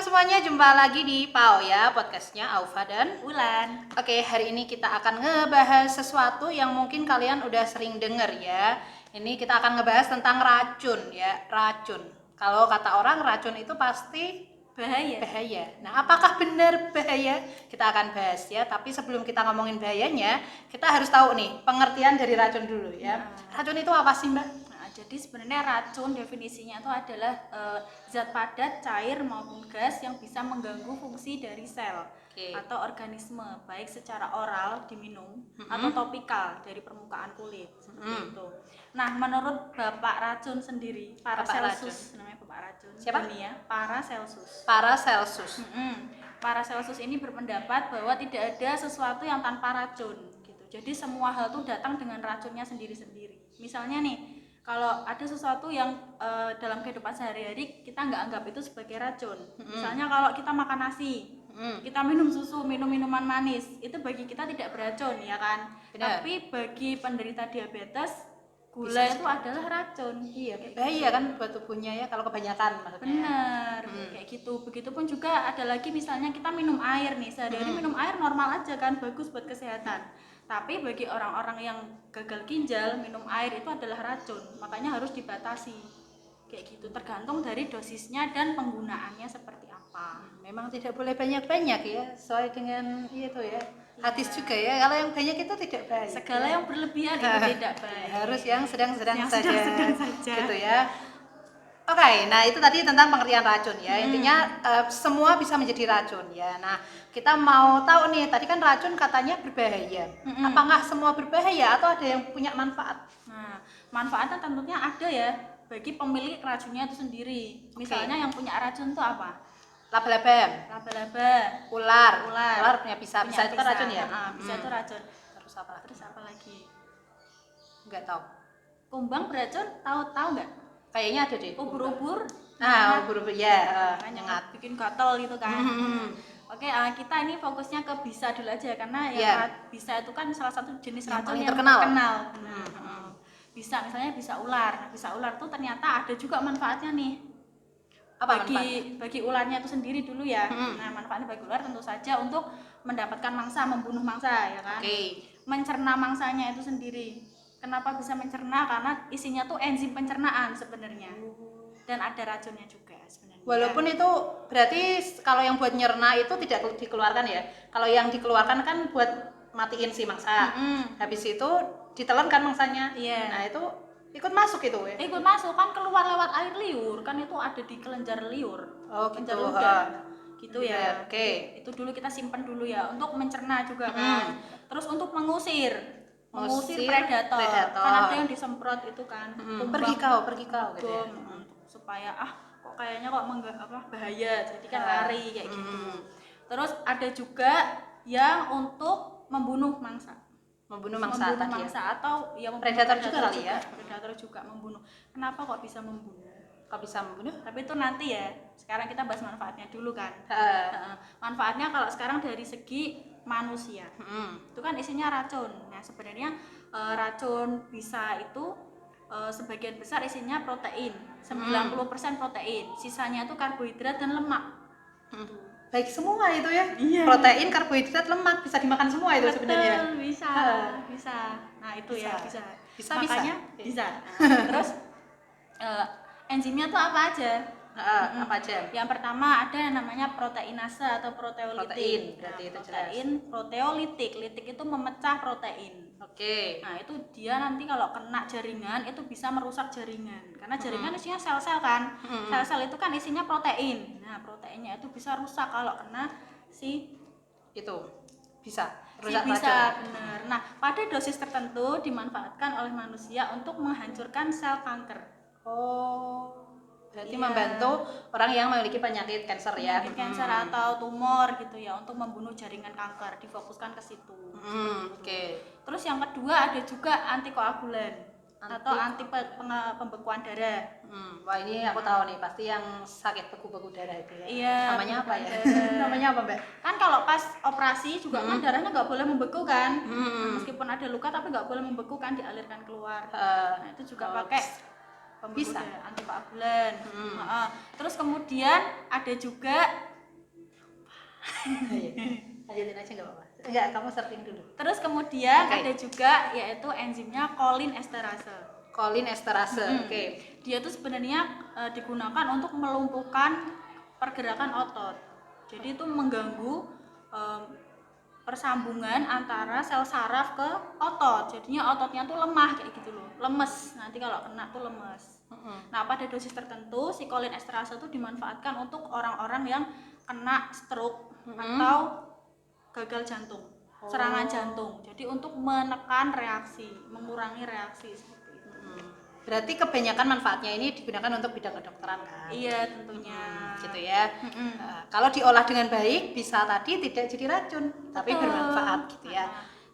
semuanya, jumpa lagi di PAO ya, podcastnya Aufa dan Wulan. Oke, hari ini kita akan ngebahas sesuatu yang mungkin kalian udah sering denger ya. Ini kita akan ngebahas tentang racun ya, racun. Kalau kata orang racun itu pasti bahaya. Nah, apakah benar bahaya? Kita akan bahas ya, tapi sebelum kita ngomongin bahayanya, kita harus tahu nih pengertian dari racun dulu ya. Racun itu apa sih, Mbak? Jadi sebenarnya racun definisinya itu adalah zat padat, cair maupun gas yang bisa mengganggu fungsi dari sel atau organisme, baik secara oral diminum atau topikal dari permukaan kulit seperti itu. Nah, menurut Bapak Racun sendiri, Paracelsus namanya Bapak Racun. Siapa? Dunia, Paracelsus. Paracelsus. Paracelsus ini berpendapat bahwa tidak ada sesuatu yang tanpa racun gitu. Jadi semua hal itu datang dengan racunnya sendiri-sendiri. Misalnya nih, kalau ada sesuatu yang dalam kehidupan sehari-hari kita nggak anggap itu sebagai racun. Misalnya kalau kita makan nasi, kita minum susu, minum minuman manis, itu bagi kita tidak beracun ya kan. Benar. Tapi bagi penderita diabetes, gula itu adalah racun. Iya, bahaya kan buat tubuhnya ya kalau kebanyakan maksudnya. Benar, kayak gitu. Begitupun juga ada lagi misalnya kita minum air nih, sehari-hari minum air normal aja kan, bagus buat kesehatan. Tapi bagi orang-orang yang gagal ginjal, minum air itu adalah racun, makanya harus dibatasi. Kayak gitu, tergantung dari dosisnya dan penggunaannya seperti apa. Memang tidak boleh banyak-banyak ya, sesuai dengan itu ya. Hadis juga ya, kalau yang banyak itu tidak baik. Segala yang berlebihan itu tidak baik. Harus yang sedang-sedang Yang saja. sedang-sedang saja. Gitu ya. Oke, nah itu tadi tentang pengertian racun ya. Intinya semua bisa menjadi racun ya. Nah, kita mau tahu nih, tadi kan racun katanya berbahaya. Apakah semua berbahaya atau ada yang punya manfaat? Nah, manfaatnya tentunya ada ya bagi pemilik racunnya itu sendiri. Misalnya yang punya racun itu apa? Laba-laba, Laba-laba, ular punya bisa itu kan racun ya? Bisa itu racun. Terus apa lagi? Enggak tahu. Kumbang beracun, tahu nggak? Kayaknya ada deh. Ubur-ubur. Nah, ubur-ubur ya, Nyengat, bikin gatal gitu kan. Oke, kita ini fokusnya ke bisa dulu aja karena yang bisa itu kan salah satu jenis racun yang terkenal. Bisa, misalnya bisa ular. Nah, bisa ular tuh ternyata ada juga manfaatnya nih. Bagi ularnya itu sendiri dulu ya. Nah, manfaatnya bagi ular tentu saja untuk mendapatkan mangsa, membunuh mangsa ya kan. Mencerna mangsanya itu sendiri. Kenapa bisa mencerna? Karena isinya tuh enzim pencernaan sebenarnya. Dan ada racunnya juga sebenarnya. Walaupun itu berarti kalau yang buat nyerna itu tidak dikeluarkan ya. Kalau yang dikeluarkan kan buat matiin si mangsa. Habis itu ditelan kan mangsanya. Nah, itu ikut masuk itu ya. Ikut masuk kan, keluar lewat air liur. Kan itu ada di kelenjar liur. Oh, kelenjar gitu. ludah. Gitu ya. Oke. Itu dulu kita simpan dulu ya untuk mencerna juga kan. Terus untuk mengusir predator. Kan ada yang disemprot itu kan. Pergi kau gitu ya. Supaya kok kayaknya kok bahaya, jadi kan lari kayak gitu. Terus ada juga yang untuk membunuh mangsa. Membunuh mangsa atau ya predator juga kali ya. Predator juga membunuh. Kenapa kok bisa membunuh? Kok bisa membunuh? Tapi itu nanti ya. Sekarang kita bahas manfaatnya dulu kan. Manfaatnya kalau sekarang dari segi manusia. Itu kan isinya racun. Nah, sebenarnya racun bisa itu sebagian besar isinya protein. 90% protein. Sisanya itu karbohidrat dan lemak. Baik semua itu ya. Iya. Protein, karbohidrat, lemak bisa dimakan semua itu sebenarnya. Bisa. Nah, itu bisa. Makanya bisa. Nah, terus enzimnya tuh apa aja? Apa aja? Yang pertama ada yang namanya proteinase atau proteolitik. Protein, berarti itu jelas. Proteolitik. Litik itu memecah protein. Oke. Nah, itu dia nanti kalau kena jaringan itu bisa merusak jaringan. Karena jaringan isinya sel-sel kan. Sel-sel itu kan isinya protein. Nah, proteinnya itu bisa rusak kalau kena itu. Bisa. Rusak bisa, benar. Nah, pada dosis tertentu dimanfaatkan oleh manusia untuk menghancurkan sel kanker. Berarti membantu orang yang memiliki penyakit kanker ya. Kanker atau tumor gitu ya, untuk membunuh jaringan kanker, difokuskan ke situ. Oke. Terus yang kedua ada juga antikoagulan atau anti pembekuan darah. Wah, ini aku tahu nih, pasti yang sakit beku-beku darah itu ya. Iya. Namanya apa ya? Namanya apa, Mbak? Kan kalau pas operasi juga kan darahnya nggak boleh membeku kan. Meskipun ada luka tapi nggak boleh membeku kan, dialirkan keluar. Nah, itu juga pakai bisa antikoagulan. Terus kemudian ada juga Iya. Lanjutin aja nggak apa-apa. Enggak, kamu searching dulu. Terus kemudian Oke. ada juga yaitu enzimnya cholinesterase. Cholinesterase. Oke. Dia tuh sebenarnya digunakan untuk melumpuhkan pergerakan otot. Jadi itu mengganggu persambungan antara sel saraf ke otot. Jadinya ototnya tuh lemah kayak gitu loh. Lemes. Nanti kalau kena tuh lemes. Nah, pada dosis tertentu si cholinesterase itu dimanfaatkan untuk orang-orang yang kena stroke atau gagal jantung, serangan jantung. Jadi untuk menekan reaksi, mengurangi reaksi seperti itu. Berarti kebanyakan manfaatnya ini digunakan untuk bidang kedokteran kan? Iya, tentunya. Gitu ya. Kalau diolah dengan baik bisa tadi tidak jadi racun, tapi Betul. bermanfaat gitu ya.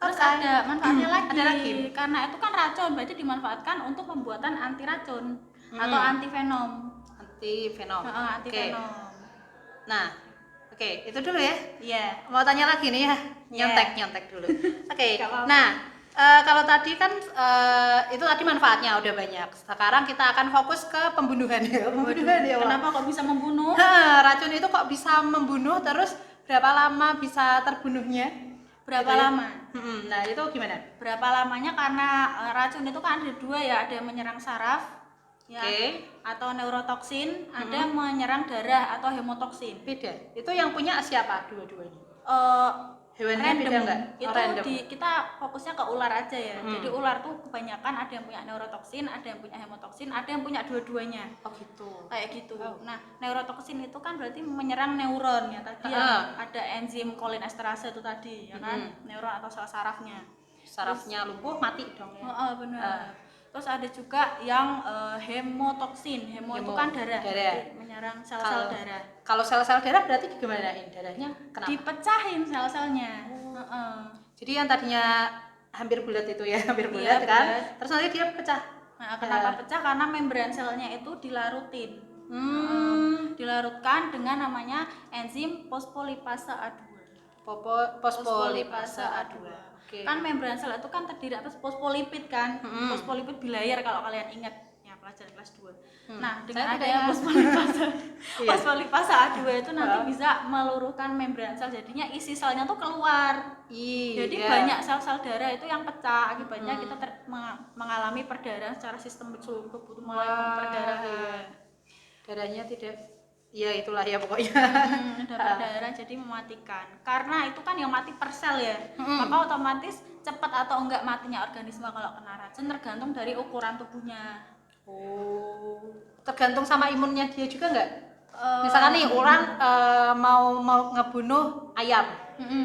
Terus Oke. ada manfaatnya lagi. Ada lagi. Karena itu kan racun, berarti dimanfaatkan untuk pembuatan anti racun atau anti venom. Anti venom. Anti Oke. venom. Nah, oke, itu dulu ya. Iya. Mau tanya lagi nih ya, Yeah. nyontek dulu. Oke. Gak apa-apa. Nah, kalau tadi kan itu tadi manfaatnya udah banyak. Sekarang kita akan fokus ke pembunuhan ya. Pembunuhan ya. Wak. Kenapa kok bisa membunuh? Racun itu kok bisa membunuh, terus berapa lama bisa terbunuhnya? Berapa Gitu ya. lama? Nah, itu gimana? Berapa lamanya? Karena racun itu kan ada dua ya, ada yang menyerang saraf ya, Oke. atau neurotoksin, ada yang menyerang darah atau hemotoksin. Beda. Itu yang punya siapa dua-duanya? Hewannya Random. beda nggak? Oh, Itu random. kita fokusnya ke ular aja ya. Jadi ular tuh kebanyakan ada yang punya neurotoksin, ada yang punya hemotoksin, ada yang punya dua-duanya. Oh gitu. Kayak gitu. Nah, neurotoksin itu kan berarti menyerang neuron ya tadi ya. Ada enzim cholinesterase itu tadi ya kan, neuron atau sel sarafnya. Sarafnya lumpuh mati dong ya. Benar. Terus ada juga yang hemotoksin. Hemo itu kan darah. Jadi menyerang sel-sel darah. Kalau sel-sel darah berarti digimanain darahnya? Kenapa? Dipecahin sel-selnya. Jadi yang tadinya hampir bulat itu ya, hampir Iya, bulat kan? bulat. Terus nanti dia pecah. Nah, kenapa pecah? Karena membran selnya itu dilarutin. Dilarutkan dengan namanya enzim fosfolipase A2. Fosfolipase A2. Oke. Kan membran sel itu kan terdiri atas fosfolipid kan. Fosfolipid bilayer kalau kalian ingat ya pelajaran kelas 2. Nah, dengan adanya fosfolipase A2 itu nanti bisa meluruhkan membran sel. Jadinya isi selnya tuh keluar. Jadi banyak sel-sel darah itu yang pecah. Akibatnya kita mengalami perdarahan secara sistemik seluruh tubuh, mulai perdarahan. Darahnya tidak, ya itulah ya pokoknya. Ada perdarahan jadi mematikan. Karena itu kan yang mati per sel ya. Maka otomatis cepat atau enggak matinya organisme kalau kena racun tergantung dari ukuran tubuhnya. Tergantung sama imunnya dia juga nggak? Misalkan nih orang mau ngebunuh ayam.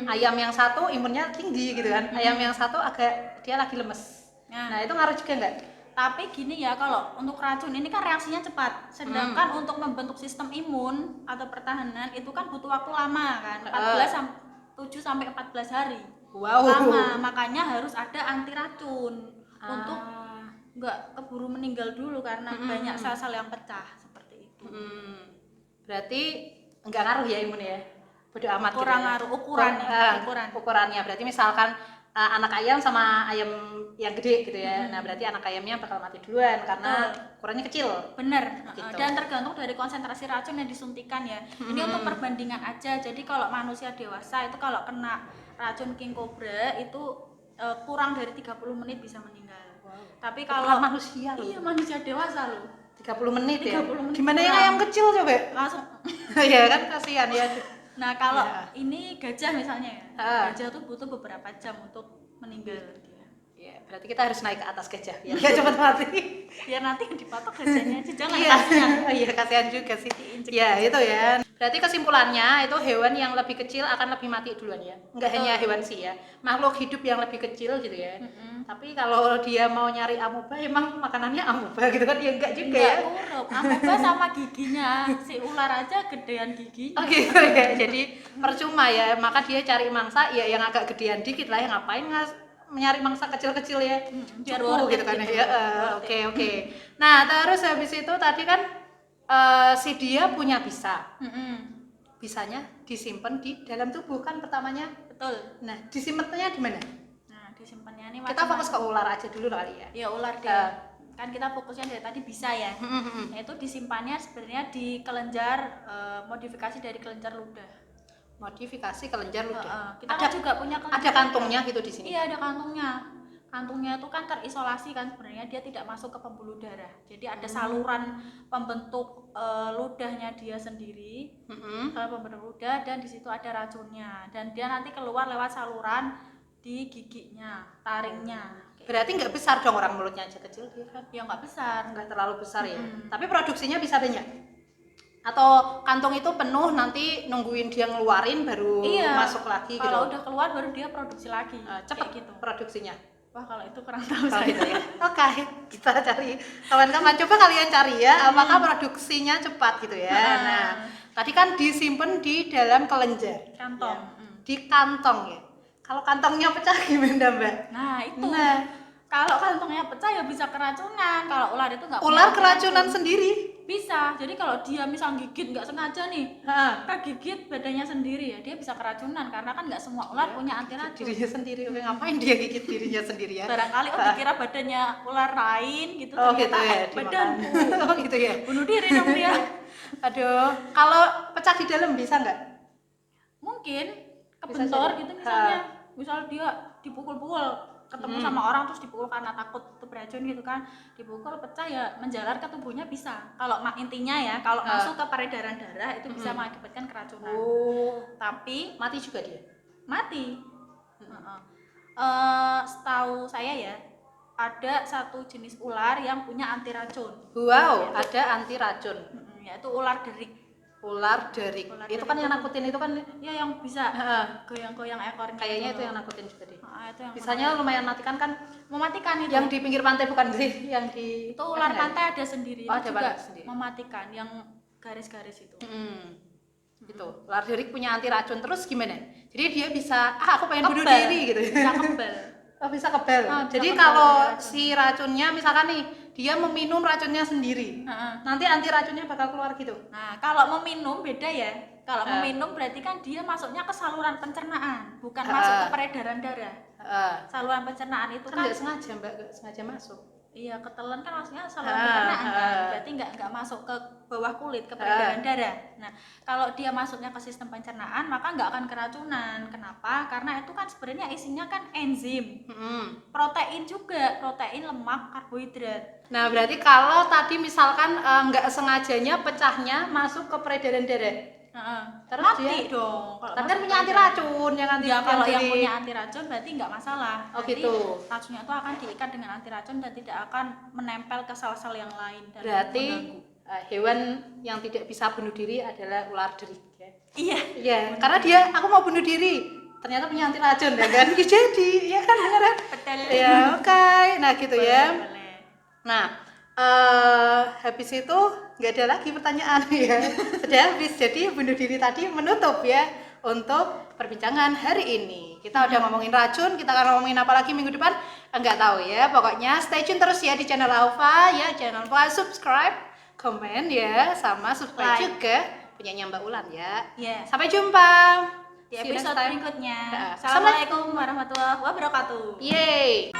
Ayam yang satu imunnya tinggi gitu kan. Ayam yang satu agak dia lagi lemes. Nah, itu ngaruh juga nggak? Tapi gini ya, kalau untuk racun ini kan reaksinya cepat. Sedangkan untuk membentuk sistem imun atau pertahanan itu kan butuh waktu lama kan. 7 sampai 14 hari. Wow. Lama, makanya harus ada anti racun untuk nggak keburu meninggal dulu karena banyak sel-sel yang pecah seperti itu. Berarti nggak ngaruh ya imun ya? Bodo amat Kurang gitu ya? ngaruh Ukurannya. Berarti misalkan anak ayam sama ayam yang gede gitu ya. Nah, berarti anak ayamnya bakal mati duluan karena ukurannya kecil. Bener. Gitu. Dan tergantung dari konsentrasi racun yang disuntikan ya. Ini untuk perbandingan aja. Jadi kalau manusia dewasa itu kalau kena racun king cobra itu kurang dari 30 menit bisa meninggal. Tapi kalau manusia loh. Iya, manusia dewasa loh. 30 menit 30 ya. menit Gimana yang kurang. ayam kecil coba? Langsung. Ya kan kasihan ya. Nah, kalau ini gajah misalnya ya. Gajah tuh butuh beberapa jam untuk meninggal dia. Ya, berarti kita harus naik ke atas gajah biar nggak cepat mati. Biar nanti yang dipatok gajahnya aja, jangan Iya, kasihan. iya kasihan juga sih. Ya itu ya. Berarti kesimpulannya itu hewan yang lebih kecil akan lebih mati duluan ya. Enggak hanya hewan sih ya, makhluk hidup yang lebih kecil gitu ya. Tapi kalau dia mau nyari amoeba, emang makanannya amoeba gitu kan? Ya enggak juga ya. Kurang. Amoeba sama giginya, si ular aja gedean giginya. Oh gitu ya. Jadi percuma ya. Maka dia cari mangsa ya yang agak gedean dikit lah. Yang ngapain nyari mangsa kecil-kecil ya? Biar Cukup worth gitu it kan gitu. ya. Oke. Nah terus habis itu tadi kan si dia punya bisa. Bisanya disimpan di dalam tubuh kan pertamanya. Betul. Nah disimpannya di mana? Nah, disimpannya ini Kita fokus ke ular aja dulu kali ya. ya ular deh. Kan kita fokusnya dari tadi bisa ya. Nah, itu disimpannya sebenarnya di kelenjar modifikasi dari kelenjar ludah. Modifikasi kelenjar ludah. Kita kan juga punya ada kelenjar kantungnya gitu di sini. Iya, ada kantungnya. Kantungnya itu kan terisolasi kan, sebenarnya dia tidak masuk ke pembuluh darah. Jadi ada saluran pembentuk ludahnya dia sendiri, saluran pembentuk ludah, dan di situ ada racunnya. Dan dia nanti keluar lewat saluran di giginya, taringnya. Berarti nggak besar dong, orang mulutnya aja kecil dia kan? Ya nggak besar. Nggak terlalu besar ya. Tapi produksinya bisa banyak. Atau kantung itu penuh nanti nungguin dia ngeluarin baru masuk lagi gitu. Kalau udah keluar baru dia produksi lagi. Cepat gitu produksinya. Wah, kalau itu kurang tahu Oh, saya. gitu ya. Oke, kita cari kawan-kawan, coba kalian cari ya apakah produksinya cepat gitu ya. Nah, tadi kan disimpan di dalam kelenjar, Kantong. di kantong ya. Kalau kantongnya pecah gimana, Mbak? Nah, itu. Nah, Kalau kantongnya pecah ya bisa keracunan. Kalau ular itu nggak ular punya keracunan racun. sendiri. Bisa. Jadi kalau dia misal gigit nggak sengaja nih, gigit badannya sendiri ya, dia bisa keracunan karena kan nggak semua ular punya anti racun. Dirinya sendiri. Oke, ngapain dia gigit dirinya sendiri ya? Barangkali dikira badannya ular lain gitu, Oh, ternyata gitu ya, badanku. oh gitu ya. Bunuh diri dong dia. Aduh, kalau pecah di dalam bisa nggak? Mungkin Bisa kebentor jadi. gitu misalnya. Misal dia dipukul-pukul, ketemu sama orang terus dipukul karena takut itu beracun gitu kan, dipukul pecah ya menjalar ke tubuhnya bisa. Kalau intinya ya, kalau masuk ke peredaran darah itu bisa mengakibatkan keracunan. Oh, Tapi mati juga dia. mati. Setahu saya ya, ada satu jenis ular yang punya anti racun. Wow, ada anti racun. Yaitu ular derik. Ular derik. Ular Itu derik kan yang itu- nakutin itu kan. Ya, yang bisa Heeh. goyang-goyang ekornya. Kayaknya itu yang nakutin juga deh. Itu yang Bisanya lumayan matikan kan, mematikan itu. yang di pinggir pantai bukan sih, yang di Itu ular pantai ada sendiri, Oh, itu ada juga pantai sendiri. mematikan yang garis-garis itu. Gitu. Ular derik punya anti racun, terus gimana? Jadi dia bisa, aku pengen bunuh Kebal. diri gitu. Bisa kebal. Oh, bisa kebal. Bisa Jadi kebal kalau dari racun. si racunnya misalkan nih, dia meminum racunnya sendiri. Nanti anti racunnya bakal keluar gitu. Nah, kalau meminum beda ya. Kalau meminum berarti kan dia masuknya ke saluran pencernaan, bukan masuk ke peredaran darah. Saluran pencernaan itu Kan kan, nggak sengaja, Mbak, nggak sengaja masuk. iya, ketelan kan maksudnya saluran pencernaan kan. Berarti nggak masuk ke bawah kulit, ke peredaran darah. Nah, kalau dia masuknya ke sistem pencernaan, maka nggak akan keracunan. Kenapa? Karena itu kan sebenarnya isinya kan enzim, protein juga, protein, lemak, karbohidrat. Nah, berarti kalau tadi misalkan nggak sengajanya pecahnya masuk ke peredaran darah. Terus Mati dia- dong. Kalau Tapi kan masuk punya ke anti peredaran. racun yang anti Ya, kalau yang di- punya anti racun berarti nggak masalah. Oh, Nanti gitu. racunnya itu akan diikat dengan anti racun dan tidak akan menempel ke sel-sel yang lain dan Berarti mengganggu. hewan yang tidak bisa bunuh diri adalah ular derik ya. Iya. Iya, karena dia aku mau bunuh diri, ternyata punya anti racun ya kan? Ya jadi, ya kan beneran. Betul. Ya, oke. Nah, gitu ya. Boleh. Nah, habis itu nggak ada lagi pertanyaan ya. Sudah habis. Jadi bunuh diri tadi menutup ya untuk perbincangan hari ini. Kita udah ngomongin racun, kita akan ngomongin apa lagi minggu depan? Enggak tahu ya. Pokoknya stay tune terus ya di channel Alfa ya. Jangan lupa subscribe, komen ya, sama subscribe Like. juga punyanya Mbak Ulan ya. Yes. Sampai jumpa Di See you next episode time. berikutnya. Ya. Assalamualaikum warahmatullahi wabarakatuh. Yeay.